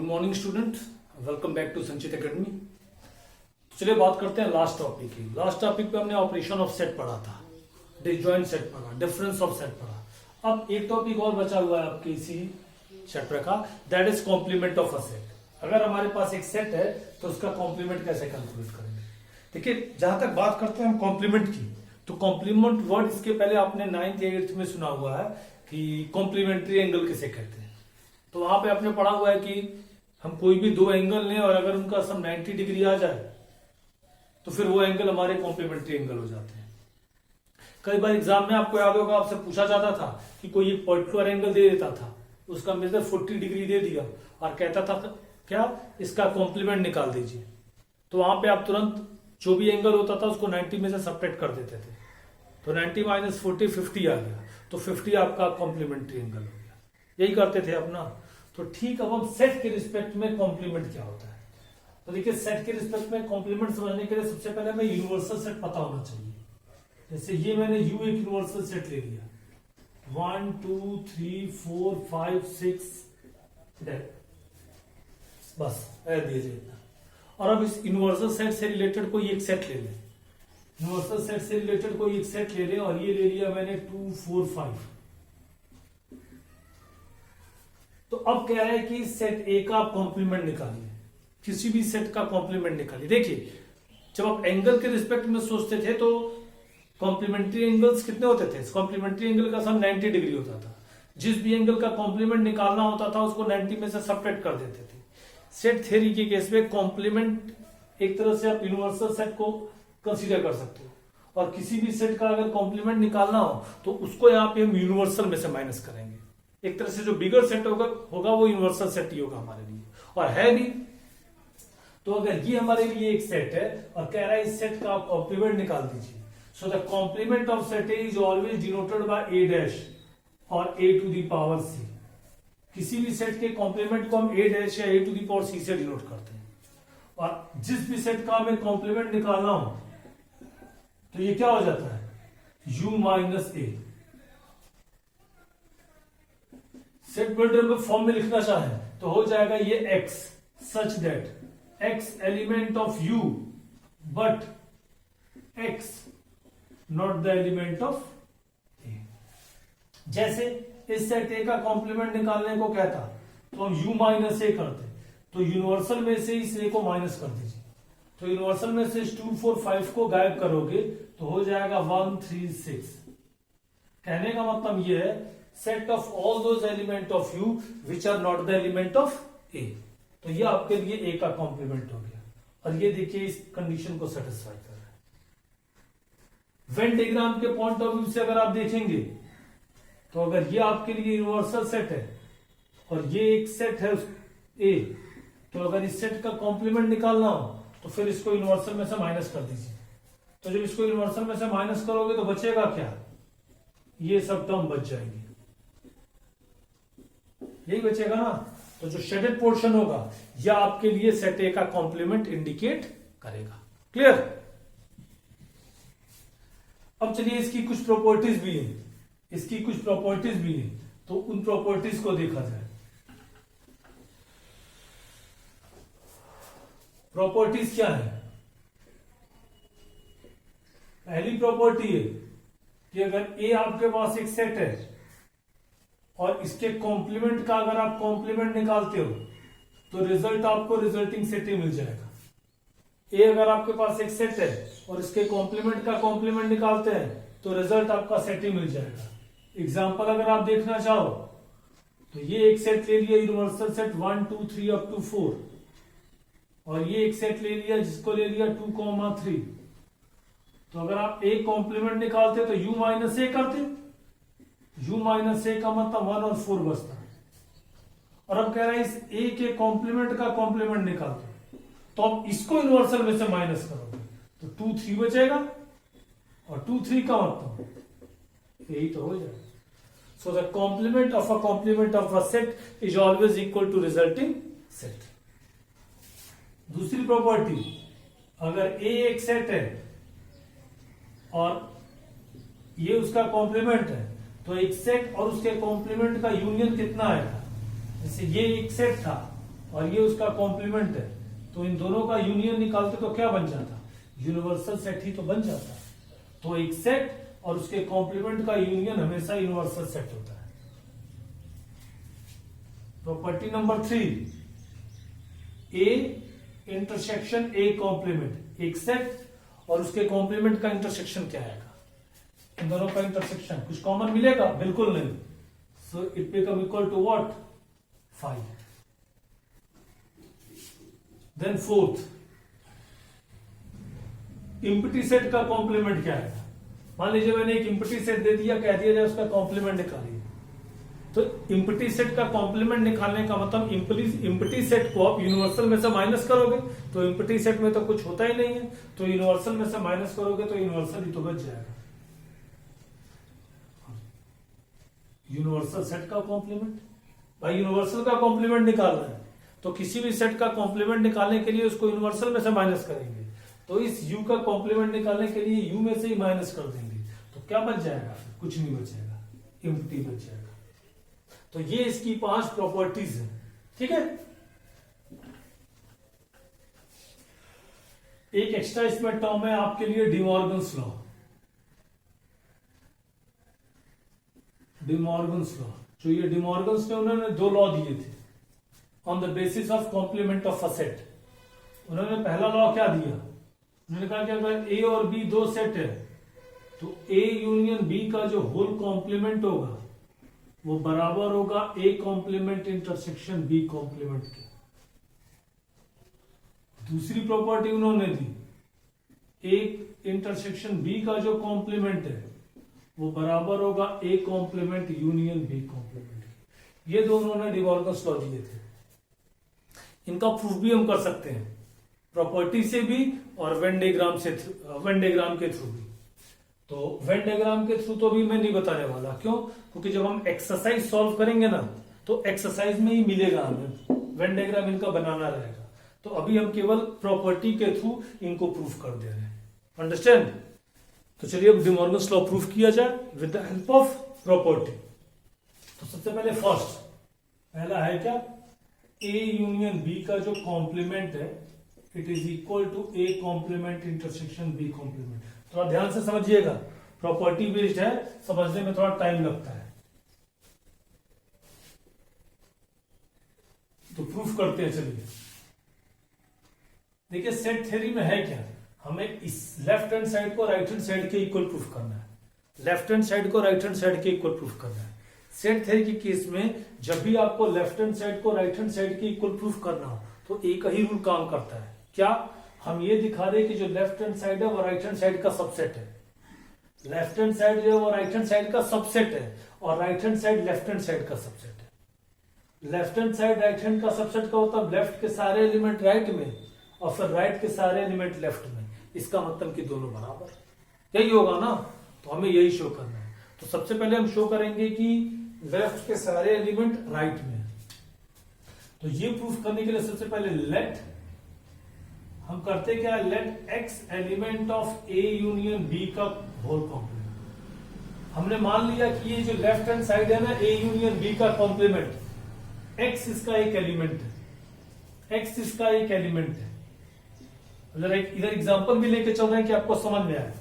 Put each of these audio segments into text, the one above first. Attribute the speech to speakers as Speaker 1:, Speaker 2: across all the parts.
Speaker 1: Morning student, welcome back to Sanchit Academy. चलिए बात करते हैं लास्ट टॉपिक की। लास्ट टॉपिक पे हमने ऑपरेशन ऑफ सेट पढ़ा था, डिसजॉइंट सेट पढ़ा, डिफरेंस ऑफ सेट पढ़ा। अब एक टॉपिक और बचा हुआ है आपके इसी चैप्टर का, that is complement of a set. अगर हमारे पास एक सेट है तो उसका कॉम्प्लीमेंट कैसे कैलकुलेट करेंगे। देखिए, जहां तक बात करते हैं हम कॉम्प्लीमेंट की, तो कॉम्प्लीमेंट वर्ड इसके पहले आपने 9th या 8th में सुना हुआ है कि कॉम्प्लीमेंट्री एंगल किसे कहते हैं। तो वहां पे आपने पढ़ा हुआ है कि हम कोई भी दो एंगल लें और अगर उनका सम 90 डिग्री आ जाए तो फिर वो एंगल हमारे कॉम्प्लीमेंट्री एंगल हो जाते हैं। कई बार एग्जाम में आपको याद होगा, आपसे पूछा जाता था कि कोई एक पर्टिकुलर एंगल दे देता था, उसका मेजर 40 डिग्री दे दिया और कहता था क्या, इसका कॉम्प्लीमेंट निकाल दीजिए। तो वहां पे आप तुरंत जो भी एंगल होता था उसको 90 में से सब्ट्रैक्ट कर देते थे। तो 90 माइनस 40 50 आ गया, तो 50 आपका कॉम्प्लीमेंट्री एंगल हो गया। यही करते थे अपना। तो ठीक, अब हम सेट के रिस्पेक्ट में कॉम्प्लीमेंट क्या होता है। तो देखिए, सेट के रिस्पेक्ट में कॉम्प्लीमेंट समझने के लिए सबसे पहले हमें यूनिवर्सल सेट पता होना चाहिए। जैसे ये मैंने यू एक यूनिवर्सल सेट ले लिया, 1 2 3 4 5 6 बस दीजिए इतना। और अब इस यूनिवर्सल सेट से रिलेटेड कोई एक सेट ले लें, यूनिवर्सल सेट से रिलेटेड कोई एक सेट ले लें और ये ले लिया मैंने 2 4 5। तो अब कह रहा है कि सेट ए का कॉम्प्लीमेंट निकालिए, किसी भी सेट का कॉम्प्लीमेंट निकालिए। देखिए, जब आप एंगल के रिस्पेक्ट में सोचते थे तो कॉम्प्लीमेंट्री एंगल्स कितने होते थे। कॉम्प्लीमेंट्री एंगल का सम 90 डिग्री होता था। जिस भी एंगल का कॉम्प्लीमेंट निकालना होता था उसको 90 में से सब्ट्रैक्ट कर देते थे। सेट थ्योरी के केस में कॉम्प्लीमेंट एक तरह से आप यूनिवर्सल सेट को कंसीडर कर सकते हो, और किसी भी सेट का अगर कॉम्प्लीमेंट निकालना हो तो उसको यहाँ पे हम यूनिवर्सल में से माइनस करेंगे। एक तरह से जो बिगर सेट होगा वो यूनिवर्सल सेट ही होगा हमारे लिए, और है भी। तो अगर ये हमारे लिए एक सेट है और कह रहा है इस सेट का आप कॉम्प्लीमेंट निकाल दीजिए, so the complement of set A is always denoted by A dash और A to the power C. किसी भी सेट के कॉम्प्लीमेंट को हम ए डैश या ए टू द पावर सी से डिनोट करते हैं। और जिस भी सेट का हमें कॉम्प्लीमेंट निकालना हो तो ये क्या हो जाता है, u माइनस ए। सेट बिल्डर फॉर्म में लिखना चाहे तो हो जाएगा ये x such that x element of u but x not the element of a। जैसे इस सेट a का कॉम्प्लीमेंट निकालने को कहता तो हम u माइनस ए करते, तो यूनिवर्सल में से इस a को माइनस कर दीजिए। तो यूनिवर्सल में से 2 4 5 को गायब करोगे तो हो जाएगा 1 3 6। कहने का मतलब यह है set of all those element of U which are not the element of A. तो ये आपके लिए ए का कॉम्प्लीमेंट हो गया, और ये देखिए इस कंडीशन को सेटिस्फाई कर रहा है। वेन डायग्राम के पॉइंट ऑफ व्यू से अगर आप देखेंगे तो अगर ये आपके लिए यूनिवर्सल सेट है और ये एक सेट है ए, तो अगर इस सेट का कॉम्प्लीमेंट निकालना हो तो फिर इसको यूनिवर्सल में से माइनस कर दीजिए। तो जब इसको यूनिवर्सल में से माइनस करोगे तो बचेगा क्या, ये सब टर्म बच जाएंगे, यही बचेगा ना। तो जो शेडेड पोर्शन होगा यह आपके लिए सेट ए का कॉम्प्लीमेंट इंडिकेट करेगा। क्लियर। अब चलिए, इसकी कुछ प्रॉपर्टीज भी है, इसकी कुछ प्रॉपर्टीज भी है, तो उन प्रॉपर्टीज को देखा जाए। प्रॉपर्टीज क्या है। पहली प्रॉपर्टी है कि अगर ए आपके पास एक सेट है और इसके कॉम्प्लीमेंट का अगर आप कॉम्प्लीमेंट निकालते हो तो रिजल्ट आपको रिजल्टिंग सेट ही मिल जाएगा। ए अगर आपके पास एक सेट है और इसके कॉम्प्लीमेंट का कॉम्प्लीमेंट निकालते हैं तो रिजल्ट आपका सेट ही मिल जाएगा। एग्जांपल अगर आप देखना चाहो तो ये एक सेट ले लिया यूनिवर्सल सेट 1 2 3 अप टू 4, और ये एक सेट ले लिया जिसको ले लिया 2 3। तो अगर आप ए कॉम्प्लीमेंट निकालते तो u माइनस ए करते, u माइनस ए का मतलब 1 और 4 बचता। और अब कह रहा है इस a के कॉम्प्लीमेंट का कॉम्प्लीमेंट निकालते, तो अब इसको यूनिवर्सल में से माइनस करोगे तो 2 3 बचेगा, और 2 3 का मतलब यही तो हो जाएगा। So the complement of a complement of a set is always equal to resulting set. दूसरी प्रॉपर्टी, अगर a एक सेट है और ये उसका कॉम्प्लीमेंट है तो एक सेट और उसके कॉम्प्लीमेंट का यूनियन कितना आएगा। जैसे ये एक सेट था और ये उसका कॉम्प्लीमेंट है, तो इन दोनों का यूनियन निकालते तो क्या बन जाता, यूनिवर्सल सेट ही तो बन जाता। तो एक सेट और उसके कॉम्प्लीमेंट का यूनियन हमेशा यूनिवर्सल सेट होता है। Property number 3, A intersection A complement, एक सेट और उसके कॉम्प्लीमेंट का इंटरसेक्शन क्या आएगा, इन दोनों का इंटरसेक्शन कुछ कॉमन मिलेगा, बिल्कुल नहीं। So it become equal to what, 5। Then fourth, empty set का कॉम्प्लीमेंट क्या है। मान लीजिए मैंने एक इम्पटी सेट दे दिया, कह दिया जाए उसका कॉम्प्लीमेंट निकालिए, तो इम्पटी सेट का कॉम्प्लीमेंट निकालने का मतलब इम्पटी सेट को आप यूनिवर्सल में से माइनस करोगे, तो इम्पटी सेट में तो कुछ होता ही नहीं है, तो यूनिवर्सल में से माइनस करोगे तो यूनिवर्सल ही तो बच जाएगा। यूनिवर्सल सेट का कॉम्प्लीमेंट, भाई यूनिवर्सल का कॉम्प्लीमेंट निकालना है तो किसी भी सेट का कॉम्प्लीमेंट निकालने के लिए उसको यूनिवर्सल में से माइनस करेंगे, तो इस u का कॉम्प्लीमेंट निकालने के लिए u में से ही माइनस कर देंगे, तो क्या बच जाएगा, कुछ नहीं बचेगा, एम्प्टी बच जाएगा। तो ये इसकी 5 प्रॉपर्टीज है, ठीक है। एक एक्स्ट्रा इसमें टर्म है आपके लिए, डिमॉर्गन्स लॉ। डिमॉर्गन्स लॉ, जो ये डिमॉर्गन्स ने उन्होंने 2 लॉ दिए थे on the basis of complement of a set. उन्होंने पहला लॉ क्या दिया, उन्होंने कहा कि अगर ए और बी 2 सेट है तो ए यूनियन बी का जो होल कॉम्प्लीमेंट होगा वो बराबर होगा A complement intersection B complement के। दूसरी प्रॉपर्टी उन्होंने दी, ए इंटरसेक्शन बी का जो कॉम्प्लीमेंट है वो बराबर होगा A complement union B complement के। ये दो उन्होंने डिमॉर्गन्स लॉ दिए थे। इनका प्रूफ भी हम कर सकते हैं, प्रॉपर्टी से भी और वेन डायग्राम से, वेन डायग्राम के थ्रू भी। तो वेन डायग्राम के थ्रू तो भी मैं नहीं बताने वाला, क्यों, क्योंकि जब हम एक्सरसाइज सॉल्व करेंगे ना तो एक्सरसाइज में ही मिलेगा हमें, वेन डायग्राम इनका बनाना रहेगा। तो अभी हम केवल प्रॉपर्टी के थ्रू इनको प्रूफ कर दे रहे हैं, अंडरस्टैंड। तो चलिए अब डिमॉर्गन्स लॉ प्रूफ किया जाए with the help of property. तो सबसे पहले फर्स्ट, पहला है क्या, ए यूनियन बी का जो कॉम्प्लीमेंट है it is equal to A complement intersection B complement. थोड़ा ध्यान से समझिएगा, प्रॉपर्टी बेस्ड है, समझने में थोड़ा टाइम लगता है। तो प्रूफ करते हैं, चलिए। देखिए सेट थ्योरी में है क्या, हमें इस लेफ्ट हैंड साइड को राइट हैंड साइड के इक्वल प्रूफ करना है, लेफ्ट हैंड साइड को राइट हैंड साइड के इक्वल प्रूफ करना है। सेट थ्योरी के केस में जब भी आपको लेफ्ट हैंड साइड को राइट हैंड साइड के इक्वल प्रूफ करना हो तो एक ही रूल काम करता है, क्या, हम ये दिखा रहे कि जो लेफ्ट हैंड साइड है वो राइट हैंड साइड का सबसेट है, लेफ्ट हैंड साइड जो है वो राइट हैंड साइड का सबसेट है, और right hand side left hand side का सबसेट है। Left hand side right hand का सबसेट का होता है लेफ्ट के सारे एलिमेंट राइट में और फिर राइट के सारे एलिमेंट लेफ्ट में, इसका मतलब कि दोनों बराबर, यही होगा ना। तो हमें यही शो करना है। तो सबसे पहले हम शो करेंगे कि लेफ्ट के सारे एलिमेंट राइट में। तो ये प्रूफ करने के लिए सबसे पहले लेट, हम करते क्या, let x element of A union B का होल कॉम्प्लीमेंट। हमने मान लिया कि ये जो लेफ्ट हैंड साइड है ना, ए यूनियन बी का कॉम्प्लीमेंट, एक्स इसका एक एलिमेंट है, एक्स इसका एक एलिमेंट है। इधर एग्जांपल भी लेके चल रहे हैं कि आपको समझ में आए।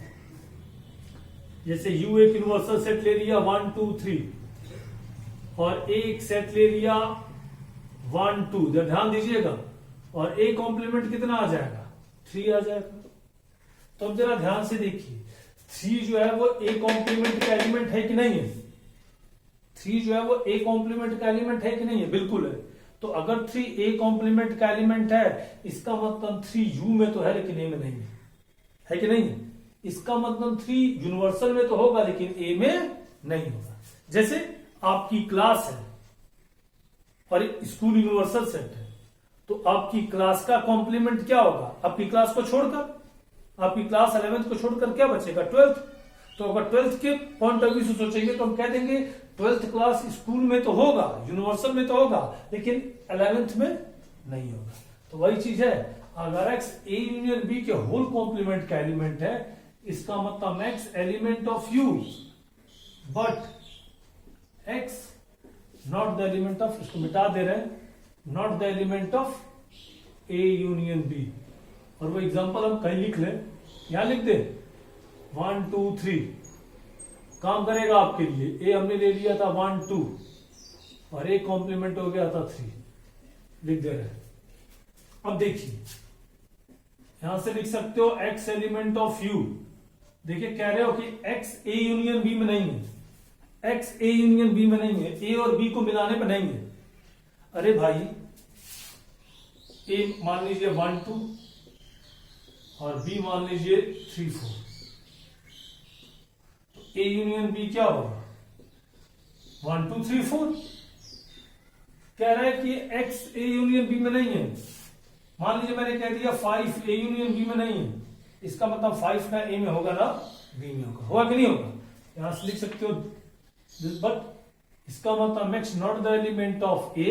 Speaker 1: जैसे यू एक यूनिवर्सल सेट ले लिया 1 2 3 और ए एक सेट ले लिया 1 2, ध्यान दीजिएगा, और ए कॉम्प्लीमेंट कितना आ जाएगा, 3 आ जाएगा। तो अब जरा ध्यान से देखिए, 3 जो है वो ए कॉम्प्लीमेंट का एलिमेंट है कि नहीं है, 3 जो है वो ए कॉम्प्लीमेंट का एलिमेंट है कि नहीं है, बिल्कुल है। तो अगर 3 ए कॉम्प्लीमेंट का एलिमेंट है, इसका मतलब 3 यू में तो है लेकिन ए में नहीं है कि नहीं है। इसका मतलब 3 यूनिवर्सल में तो होगा लेकिन ए में नहीं होगा। जैसे आपकी क्लास है और स्कूल यूनिवर्सल सेट है, तो आपकी क्लास का कॉम्प्लीमेंट क्या होगा, आपकी क्लास को छोड़कर, आपकी क्लास 11th को छोड़कर क्या बचेगा, 12th। तो अगर 12th के पॉइंट ऑफ व्यू से सोचेंगे तो हम कह देंगे 12th क्लास स्कूल में तो होगा, यूनिवर्सल में तो होगा, लेकिन 11th में नहीं होगा। तो वही चीज है, अगर एक्स ए यूनियन बी के होल कॉम्प्लीमेंट का एलिमेंट है, इसका मतलब x element of U but x not the element of, इसको मिटा दे रहे हैं, not the element of A union B. और वो एग्जांपल हम कहीं लिख लें, यहां लिख दे 1 2 3 काम करेगा आपके लिए। ए हमने ले लिया था 1 2 और ए कॉम्प्लीमेंट हो गया था 3, लिख दे रहे। अब देखिए यहां से लिख सकते हो एक्स एलिमेंट ऑफ यू। देखिए कह रहे हो कि एक्स ए यूनियन बी में नहीं है, एक्स ए यूनियन बी में नहीं है, ए और बी को मिलाने पर नहीं है। अरे भाई ए मान लीजिए 1 2 और बी मान लीजिए 3 4, ए यूनियन बी क्या होगा 1 2 3 4। कह रहा है कि एक्स ए यूनियन बी में नहीं है। मान लीजिए मैंने कह दिया 5 ए यूनियन बी में नहीं है, इसका मतलब 5 का ए में होगा ना बी में होगा कि नहीं होगा। यहां से लिख सकते हो बट इसका मतलब x not the element of A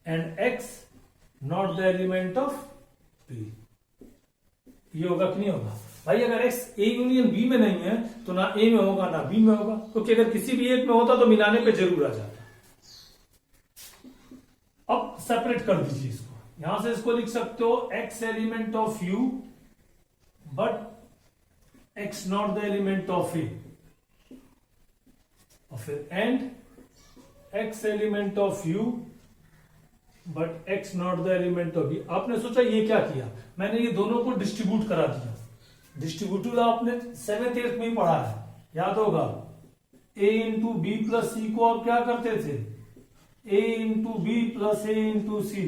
Speaker 1: and x not the element of B. ये होगा कि नहीं होगा भाई। अगर एक्स ए यूनियन बी में नहीं है तो ना ए में होगा ना बी में होगा, क्योंकि अगर किसी भी एक में होता तो मिलाने पे जरूर आ जाता। अब सेपरेट कर दीजिए इसको, यहां से इसको लिख सकते हो X element of U but x not the element of A, और फिर and X element of U but x not the element of B. आपने सोचा ये क्या किया, मैंने ये दोनों को डिस्ट्रीब्यूट करा दिया। डिस्ट्रीब्यूटिव लॉ आपने 7th 8th में ही पढ़ा है, याद होगा। ए इंटू बी प्लस सी को आप क्या करते थे, ए इंटू बी प्लस ए इंटू सी।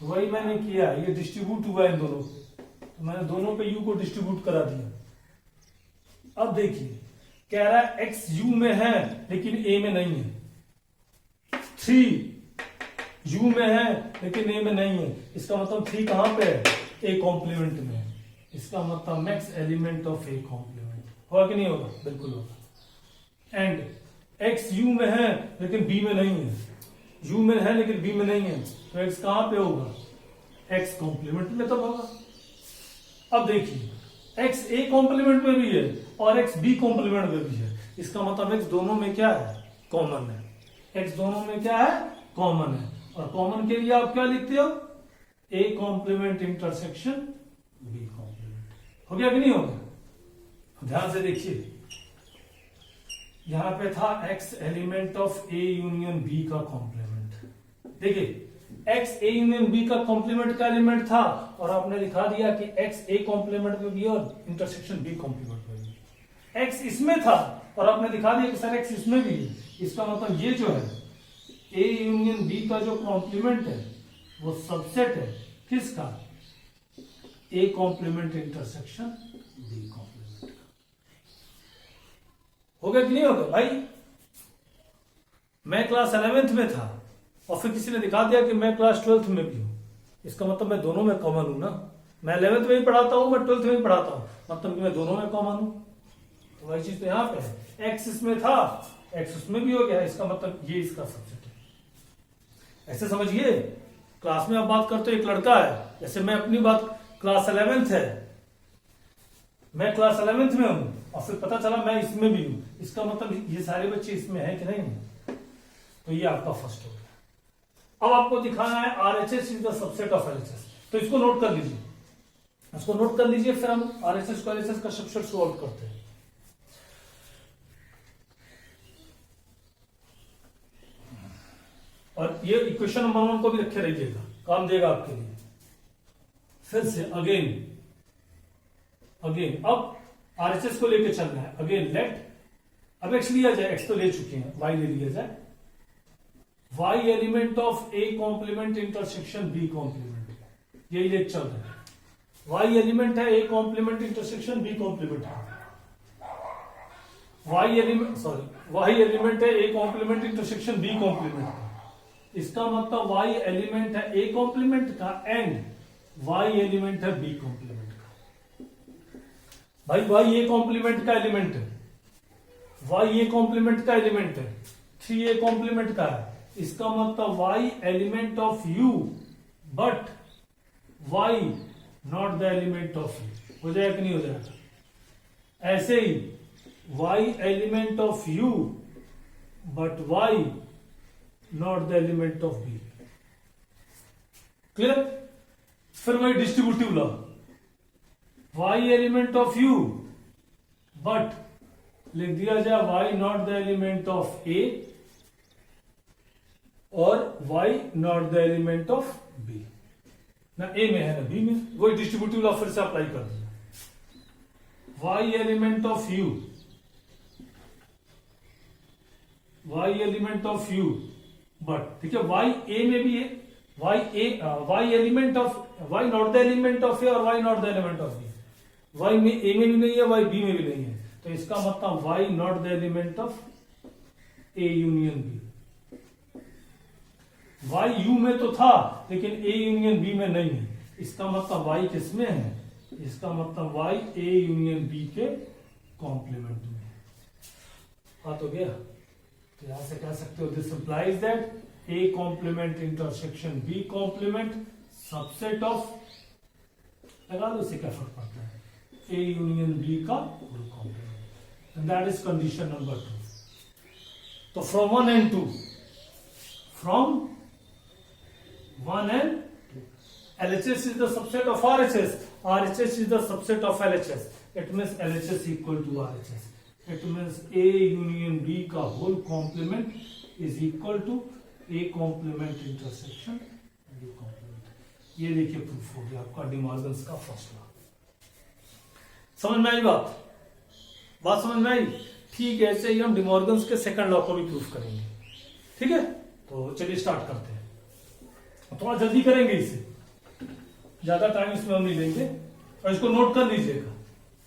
Speaker 1: तो वही मैंने किया, ये डिस्ट्रीब्यूट हुआ इन दोनों को, तो मैंने दोनों पे यू को डिस्ट्रीब्यूट करा दिया। अब देखिए कह रहा है एक्स यू में है लेकिन ए में नहीं है, 3 यू में है लेकिन ए में नहीं है। इसका मतलब 3 कहां पे है, ए कॉम्प्लीमेंट में है। इसका मतलब max element of A complement होगा कि नहीं होगा, बिल्कुल होगा। एंड एक्स यू में है लेकिन बी में नहीं है, यू में है लेकिन बी में नहीं है, तो एक्स कहां पे होगा, एक्स कॉम्प्लीमेंट में तो होगा। अब देखिए एक्स ए कॉम्प्लीमेंट में भी है और एक्स बी कॉम्प्लीमेंट में भी है। इसका मतलब एक्स दोनों में क्या है, कॉमन है। एक्स दोनों में क्या है, कॉमन है। और कॉमन के लिए आप क्या लिखते हो, A complement intersection B complement. हो गया कि नहीं होगा। ध्यान से देखिए यहां पे था x element of A union B का कॉम्प्लीमेंट। देखिए एक्स ए यूनियन बी का कॉम्प्लीमेंट का एलिमेंट था और आपने दिखा दिया कि एक्स ए कॉम्प्लीमेंट में भी और इंटरसेक्शन बी कॉम्प्लीमेंट में भी। एक्स इसमें था और आपने दिखा दिया कि सर एक्स इसमें भी है। इसका मतलब ये जो है ए यूनियन बी का जो कॉम्प्लीमेंट है वो सबसेट है किसका, A complement intersection B complement. हो गया कि नहीं होगा भाई। मैं क्लास 11th में था और फिर किसी ने दिखा दिया कि मैं क्लास 12th में भी हूं, इसका मतलब मैं दोनों में कॉमन हूं ना। मैं 11th में भी पढ़ाता हूं, मैं 12th में भी पढ़ाता हूं, मतलब कि मैं दोनों में कॉमन हूं। तो वही चीज तो यहां पे है, एक्स इसमें था एक्स उसमें भी हो गया, इसका मतलब ये इसका सबसेट है। ऐसे समझिए क्लास में आप बात करते हो, एक लड़का है, जैसे मैं अपनी बात क्लास 11th है, मैं क्लास 11th में हूं और फिर पता चला मैं इसमें भी हूं, इसका मतलब ये सारे बच्चे इसमें हैं कि नहीं। तो ये आपका फर्स्ट हो गया। अब आपको दिखाना है RHS is the subset of LHS, तो इसको नोट कर लीजिए, इसको नोट कर लीजिए, फिर हम आरएचएस को एलएचएस का सबसेट सॉल्व करते हैं। और ये इक्वेशन नंबर 1 को भी रखे रहिएगा, काम देगा आपके लिए। फिर से अगेन अब आरएचएस को लेके चलना है। अगेन लेट, अब एक्स लिया जाए, एक्स तो ले चुके हैं, वाई ले लिया जाए। Y element of A complement intersection B complement, यही लेट चल रहा है। वाई एलिमेंट है A complement intersection B complement है। वाई एलिमेंट है A complement intersection B complement है। इसका मतलब y एलिमेंट है ए कॉम्प्लीमेंट का एंड y एलिमेंट है बी कॉम्प्लीमेंट का। भाई y ए कॉम्प्लीमेंट का एलिमेंट है, y ए कॉम्प्लीमेंट का एलिमेंट है, 3a कॉम्प्लीमेंट का है। इसका मतलब y element of u but y not the element of u। हो जाएगा कि नहीं हो जाएगा। ऐसे ही y element of u but y not the element of B. Clear? फिर वही distributive law, Y element of U but लिख दिया जाए Y not the element of A और Y not the element of B. ना A में है ना बी में, वही डिस्ट्रीब्यूटिव लॉ फिर से अप्लाई कर दिया। Y element of U, Y element of U but, ठीक है, वाई ए में भी है, Y element of, Y not the element of A और Y not the element of B. Y में ए में भी नहीं है, वाई बी में भी नहीं है, तो इसका मतलब y not the element of A union B. Y U में तो था लेकिन ए यूनियन बी में नहीं है, इसका मतलब वाई किस में है, इसका मतलब वाई ए यूनियन बी के कॉम्प्लीमेंट में है। बात हो गया? तो यहां से कह सकते हो this implies that A complement intersection B complement subset of, लगा दो इससे क्या फर्क पड़ता है, ए यूनियन बी का complement, and that is condition number 2। तो from 1 and 2, from 1 and 2, LHS is the subset of RHS, RHS is the subset of LHS, it means LHS equal to RHS, it means A union B का whole complement is equal to A complement intersection B complement। ये देखिए proof हो गया आपका De Morgan's का first law. समझ में आई बात? बात समझ में आई? ठीक है, ऐसे ही हम डिमॉर्गन्स के सेकंड लॉ को भी प्रूफ करेंगे। ठीक है, तो चलिए स्टार्ट करते हैं। थोड़ा जल्दी करेंगे इसे, ज्यादा टाइम इसमें हम नहीं लेंगे, और इसको नोट कर लीजिएगा।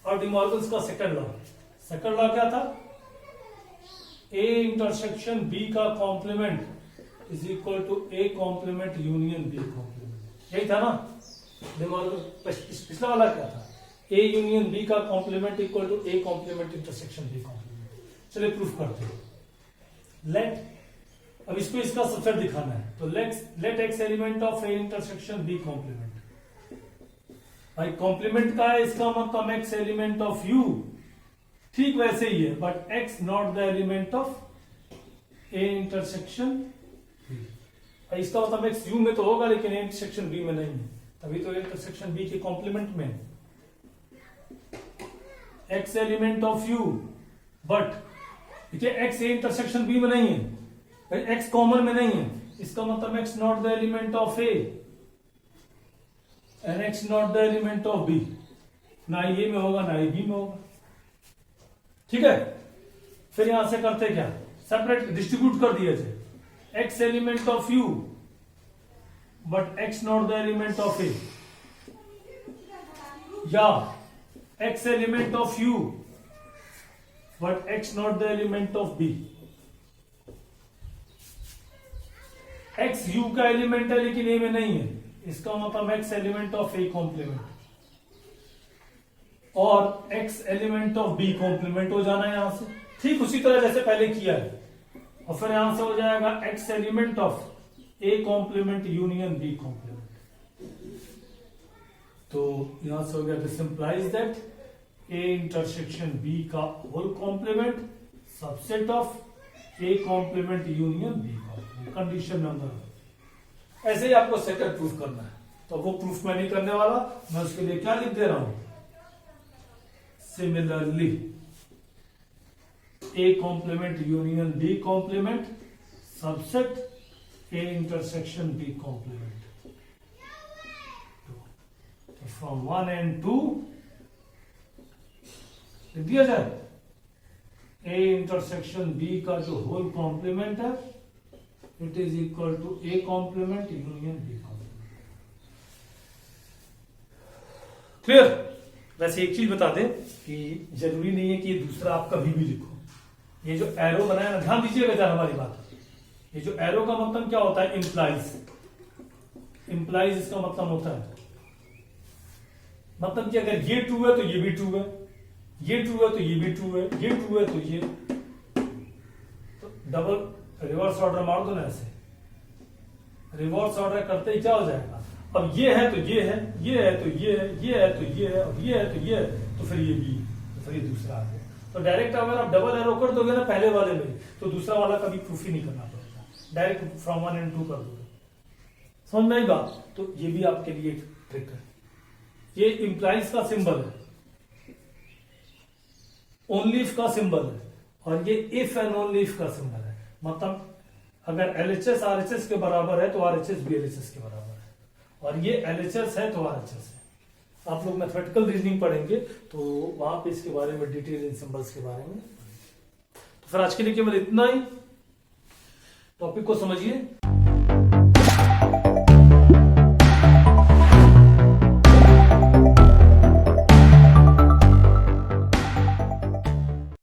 Speaker 1: और डिमॉर्गन्स का सेकंड लॉ क्या था? ए इंटरसेक्शन बी का complement is equal to A complement union B complement, यही था ना डिमॉर्गन। पिछला वाला क्या था? ए यूनियन बी का complement equal to A complement intersection B complement. चलिए प्रूफ करते हैं। लेट, अब इसको इसका सबसेट दिखाना है, तो let x element of A intersection B complement. भाई कॉम्प्लीमेंट का है, इसका मतलब एक्स एलिमेंट ऑफ यू, ठीक वैसे ही है, but x not the element of A intersection B. इसका मतलब एक्स यू में तो होगा लेकिन ए इंटरसेक्शन बी में नहीं है, तभी तो इंटरसेक्शन बी के कॉम्प्लीमेंट में। X element of U but, देखिए एक्स ए इंटरसेक्शन बी में नहीं है, एक्स कॉमन में नहीं है, इसका मतलब x not the element of A and x not the element of B. ना ए में होगा ना बी में होगा। ठीक है, फिर यहां से करते क्या, सेपरेट डिस्ट्रीब्यूट कर दिया जाए। X element of U but x not the element of A, या X element of U but x not the element of B. X U का एलिमेंट है लेकिन ए में नहीं है, इसका मतलब x element of A complement और X element of B complement हो जाना है यहां से, ठीक उसी तरह जैसे पहले किया है। और फिर यहां से हो जाएगा X element of A complement union B complement. तो यहां से हो गया this implies that A intersection B का whole complement subset of A complement union B complement, condition number. ऐसे ही आपको सेकंड प्रूफ करना है, तो वो प्रूफ मैं नहीं करने वाला, मैं उसके लिए क्या लिख दे रहा हूं, similarly A complement union B complement subset A intersection B complement. तो फ्रॉम 1 and 2 लिख दिया जाए, ए इंटरसेक्शन बी का जो होल कॉम्प्लीमेंट है it is equal to A complement union B complement. Clear? वैसे एक चीज बता दें कि जरूरी नहीं है कि ये दूसरा आप कभी भी लिखो। ये जो एरो बनाया ना, ध्यान दीजिएगा जरा हमारी बात, ये जो एरो का मतलब क्या होता है, इंप्लाइज। इंप्लाइज इसका मतलब होता है, मतलब कि अगर ये ट्रू है तो ये भी ट्रू है, ये ट्रू है तो ये भी ट्रू है, ये ट्रू है तो ये, तो डबल रिवर्स ऑर्डर मार दो ना ऐसे, रिवर्स ऑर्डर करते ही क्या हो जाएगा, अब ये है तो ये है, ये है तो ये है, ये है तो ये है, और ये है तो ये है, तो फिर ये भी, तो फिर ये दूसरा आ गया। तो डायरेक्ट अगर आप डबल एरो कर दोगे ना पहले वाले में, तो दूसरा वाला कभी प्रूफ ही नहीं करना पड़ेगा। डायरेक्ट फ्रॉम 1 एंड 2 कर दोगे। समझ में आई बात? तो ये भी आपके लिए एक ट्रिक है। ये इम्प्लाइज का सिंबल है, ओनली इफ का सिंबल है, और ये इफ एंड ओनली इफ का सिंबल है। मतलब अगर एलएचएस आरएचएस के बराबर है तो आरएचएस भी एलएचएस के बराबर है, और ये एलएचएस है तो आरएचएस है। आप लोग मैथमेटिकल रीजनिंग पढ़ेंगे तो वहां पे इसके बारे में डिटेल इन सिंबल्स के बारे में। तो फिर आज के लिए केवल इतना ही, टॉपिक को समझिए।